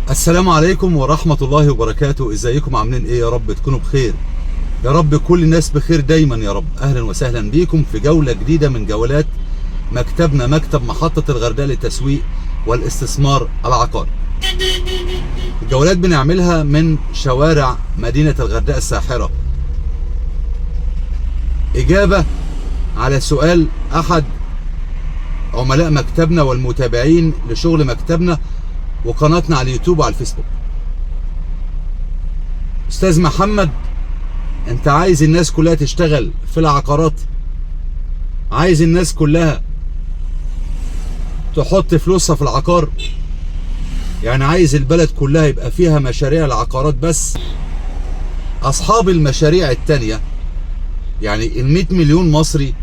السلام عليكم ورحمة الله وبركاته. ازيكم عاملين ايه؟ يا رب تكونوا بخير، يا رب كل الناس بخير دايما يا رب. اهلا وسهلا بيكم في جولة جديدة من جولات مكتبنا، مكتب محطة الغردقة للتسويق والاستثمار العقاري. الجولات بنعملها من شوارع مدينة الغردقة الساحرة، إجابة على سؤال أحد عملاء مكتبنا والمتابعين لشغل مكتبنا وقناتنا على اليوتيوب وعلى الفيسبوك. أستاذ محمد، أنت عايز الناس كلها تشتغل في العقارات؟ عايز الناس كلها تحط فلوسها في العقار؟ يعني عايز البلد كلها يبقى فيها مشاريع العقارات بس؟ أصحاب المشاريع التانية، يعني ال100 مليون مصري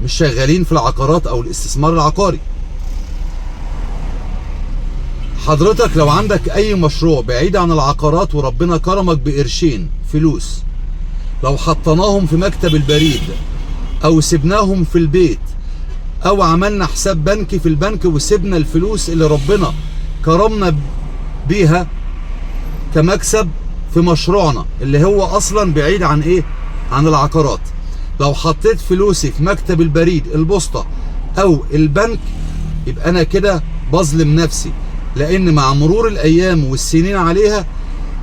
مش شغالين في العقارات أو الاستثمار العقاري. حضرتك لو عندك أي مشروع بعيد عن العقارات وربنا كرمك بقرشين فلوس، لو حطيناهم في مكتب البريد أو سبناهم في البيت أو عملنا حساب بنكي في البنك وسبنا الفلوس اللي ربنا كرمنا بيها كمكسب في مشروعنا اللي هو أصلا بعيد عن إيه؟ عن العقارات. لو حطيت فلوسي في مكتب البريد البوسطة أو البنك يبقى أنا كده بظلم نفسي، لأن مع مرور الأيام والسنين عليها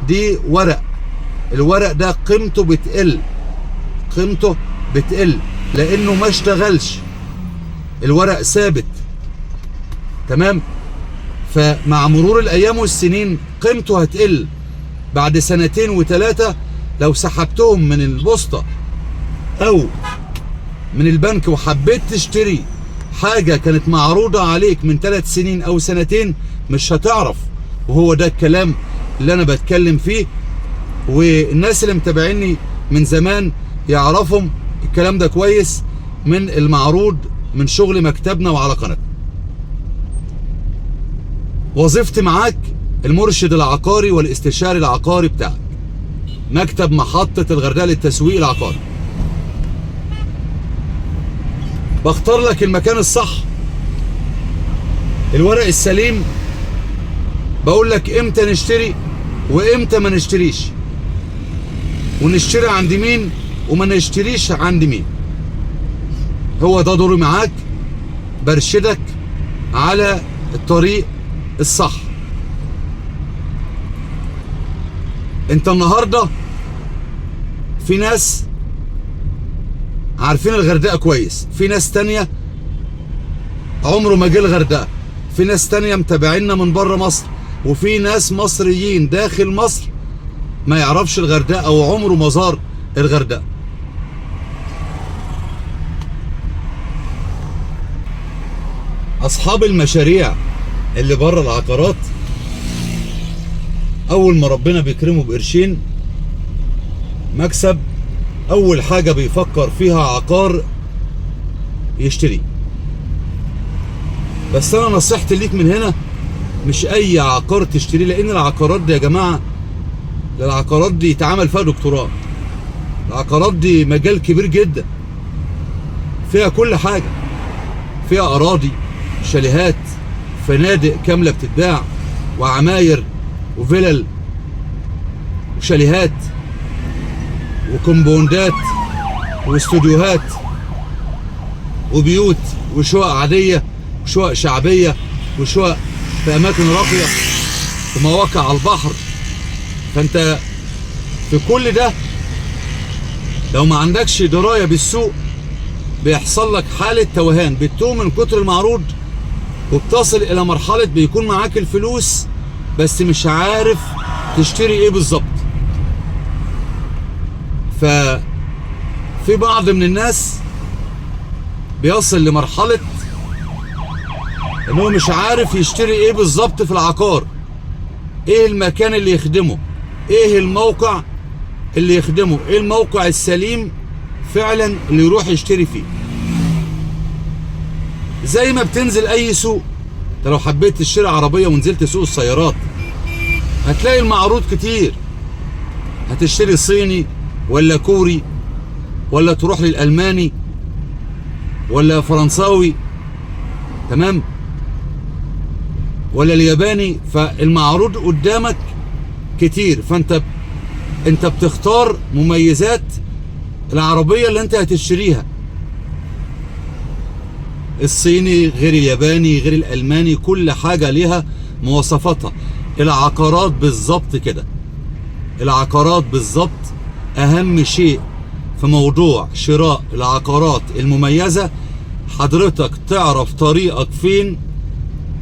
دي ورق، الورق ده قيمته بتقل لأنه ما اشتغلش، الورق ثابت. تمام؟ فمع مرور الأيام والسنين قيمته هتقل. بعد سنتين وثلاثة لو سحبتهم من البوسطة أو من البنك وحبيت تشتري حاجة كانت معروضة عليك من 3 سنين أو سنتين مش هتعرف. وهو ده الكلام اللي أنا بتكلم فيه، والناس اللي متابعيني من زمان يعرفهم الكلام ده كويس من المعروض من شغل مكتبنا وعلى قناتنا. وظيفتي معاك المرشد العقاري والاستشاري العقاري بتاعك، مكتب محطة الغردقة للتسويق العقاري. بختار لك المكان الصح، الورق السليم، بقول لك امتى نشتري وامتى ما نشتريش، ونشتري عند مين وما نشتريش عند مين. هو ده دوري معاك، برشدك على الطريق الصح. انت النهارده في ناس عارفين الغردقه كويس، في ناس تانية عمره ما جه الغردقه، في ناس تانية متابعينا من بره مصر، وفي ناس مصريين داخل مصر ما يعرفش الغردقه او عمره ما زار الغردقه. اصحاب المشاريع اللي بره العقارات اول ما ربنا بيكرمه بقرشين مكسب، اول حاجه بيفكر فيها عقار يشتري. بس انا نصيحتي ليك من هنا مش اي عقار تشتريه، لان العقارات دي يا جماعه، العقارات دي يتعمل فيها دكتوراه. العقارات دي مجال كبير جدا، فيها كل حاجه، فيها اراضي، شاليهات، فنادق كامله بتتباع، وعماير وفلل وشاليهات وكومبوندات واستوديوهات وبيوت وشقق عاديه وشقق شعبيه وشقق في اماكن راقيه ومواقع على البحر. فانت في كل ده لو ما عندكش درايه بالسوق بيحصل لك حاله توهان، بتتوه من كتر المعروض وبتصل الى مرحله بيكون معاك الفلوس بس مش عارف تشتري ايه بالظبط. ففي بعض من الناس بيصل لمرحله انه مش عارف يشتري ايه بالظبط في العقار، ايه المكان اللي يخدمه، ايه الموقع اللي يخدمه، ايه الموقع السليم فعلا اللي يروح يشتري فيه. زي ما بتنزل اي سوق، انت لو حبيت تشتري عربيه ونزلت سوق السيارات هتلاقي المعروض كتير، هتشتري صيني ولا كوري ولا تروح للالماني ولا فرنساوي. تمام؟ ولا الياباني. فالمعروض قدامك كتير، فانت بتختار مميزات العربية اللي انت هتشتريها. الصيني غير الياباني غير الألماني، كل حاجة ليها مواصفاتها. العقارات بالظبط كده، العقارات بالظبط أهم شيء في موضوع شراء العقارات المميزة. حضرتك تعرف طريقك فين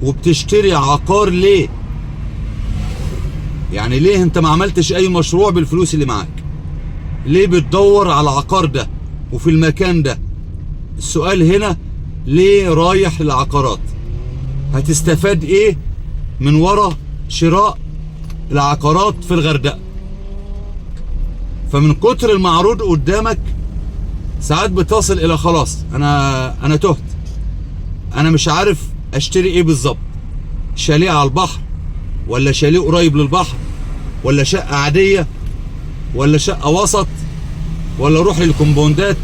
وبتشتري عقار ليه. يعني ليه انت ما عملتش اي مشروع بالفلوس اللي معاك؟ ليه بتدور على العقار ده وفي المكان ده؟ السؤال هنا ليه رايح للعقارات؟ هتستفاد ايه من ورا شراء العقارات في الغردقة؟ فمن كتر المعروض قدامك ساعات بتصل الى خلاص انا تهت، انا مش عارف اشتري ايه بالظبط. شاليه على البحر، ولا شاليه قريب للبحر، ولا شقة عادية، ولا شقة وسط، ولا اروح للكومباوندات،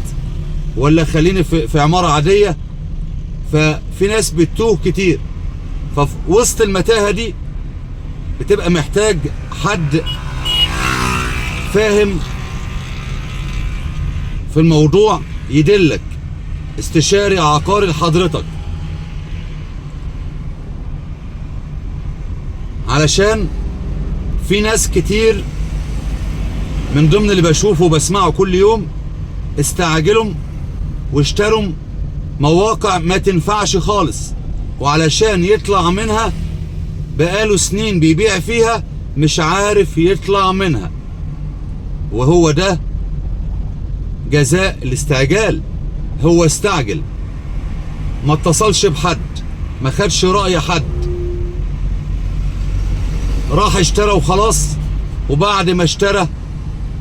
ولا خليني في عمارة عادية. ففي ناس بتتوه كتير. ففي وسط المتاهة دي بتبقى محتاج حد فاهم في الموضوع يدلك، استشاري عقاري لحضرتك. علشان في ناس كتير من ضمن اللي بشوفه وبسمعه كل يوم استعجلوا واشتروا مواقع ما تنفعش خالص، وعلشان يطلع منها بقاله سنين بيبيع فيها مش عارف يطلع منها. وهو ده جزاء الاستعجال. هو استعجل، ما اتصلش بحد، ما خدش رأي حد، راح اشترى وخلاص. وبعد ما اشترى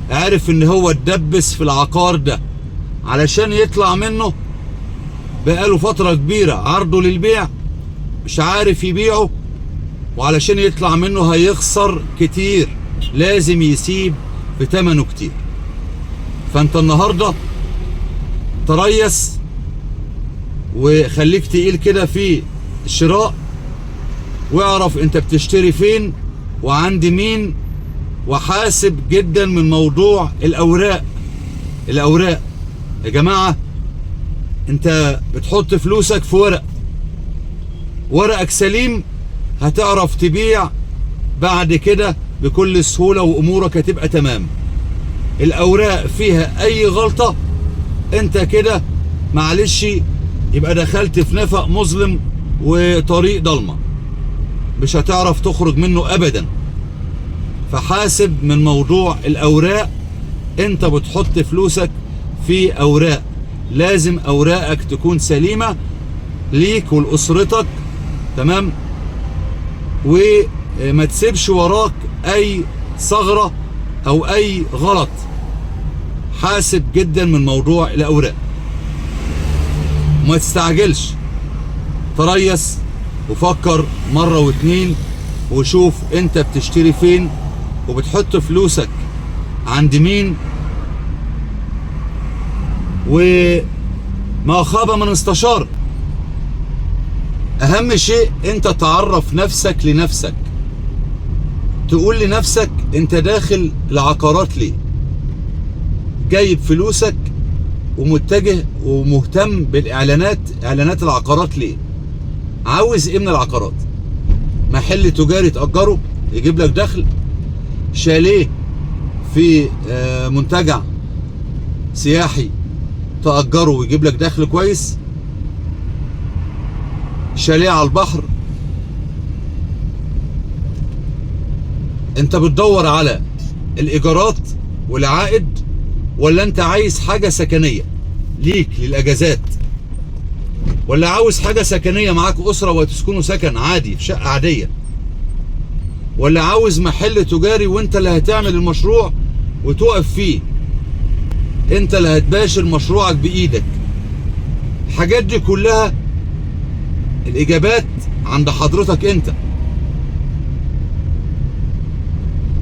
عرف ان هو اتدبس في العقار ده. علشان يطلع منه بقاله فترة كبيرة عرضه للبيع مش عارف يبيعه، وعلشان يطلع منه هيخسر كتير، لازم يسيب في ثمنه كتير. فانت النهاردة تريس وخليك تقيل كده في الشراء، واعرف انت بتشتري فين وعند مين، وحاسب جدا من موضوع الأوراق. الأوراق يا جماعة، انت بتحط فلوسك في ورقك سليم، هتعرف تبيع بعد كده بكل سهولة وأمورك هتبقى تمام. الأوراق فيها أي غلطة انت كده معلش يبقى دخلت في نفق مظلم وطريق ضلمة، مش هتعرف تخرج منه أبدا. فحاسب من موضوع الأوراق. انت بتحط فلوسك في أوراق، لازم أوراقك تكون سليمة ليك ولأسرتك، تمام؟ وما تسيبش وراك أي ثغرة أو أي غلط. حاسب جدا من موضوع الأوراق، وما تستعجلش. تريس وفكر مرة واتنين، وشوف انت بتشتري فين وبتحط فلوسك عند مين. وما خاب من استشار. اهم شيء انت تعرف نفسك لنفسك، تقول لنفسك انت داخل العقارات ليه، جايب فلوسك ومتجه ومهتم بالاعلانات، اعلانات العقارات ليه، عاوز ايه من العقارات؟ محل تجاري تأجره يجيب لك دخل، شاليه في منتجع سياحي تأجره ويجيب لك دخل كويس، شاليه على البحر. انت بتدور على الايجارات والعائد، ولا انت عايز حاجة سكنية ليك للاجازات، ولا عاوز حاجة سكنية معاك أسرة وتسكنوا سكن عادي في شقة عادية، ولا عاوز محل تجاري وانت اللي هتعمل المشروع وتقف فيه، انت اللي هتباشر مشروعك بإيدك. الحاجات دي كلها الإجابات عند حضرتك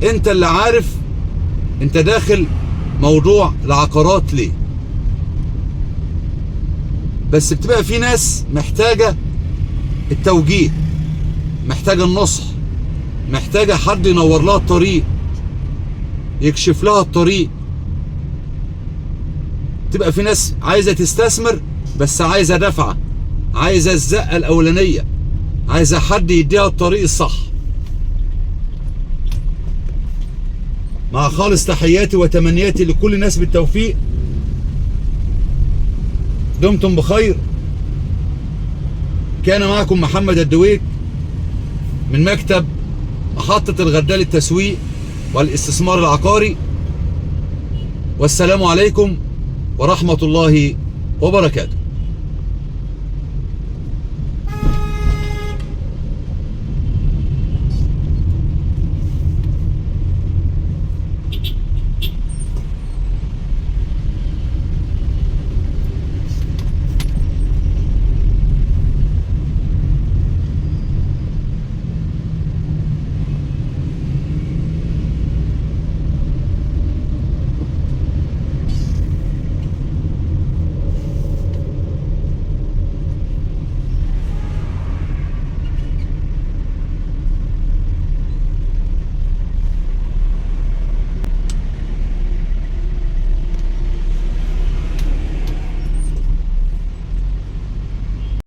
انت اللي عارف انت داخل موضوع العقارات ليه. بس بتبقى في ناس محتاجة التوجيه، محتاجة النصح، محتاجة حد ينور لها الطريق، يكشف لها الطريق. تبقى في ناس عايزة تستثمر بس عايزة دفعة، عايزة الزقة الأولانية، عايزة حد يديها الطريق الصح. مع خالص تحياتي وتمنياتي لكل الناس بالتوفيق. دمتم بخير. كان معكم محمد الدويك من مكتب محطة الغرداء للتسويق والاستثمار العقاري، والسلام عليكم ورحمة الله وبركاته.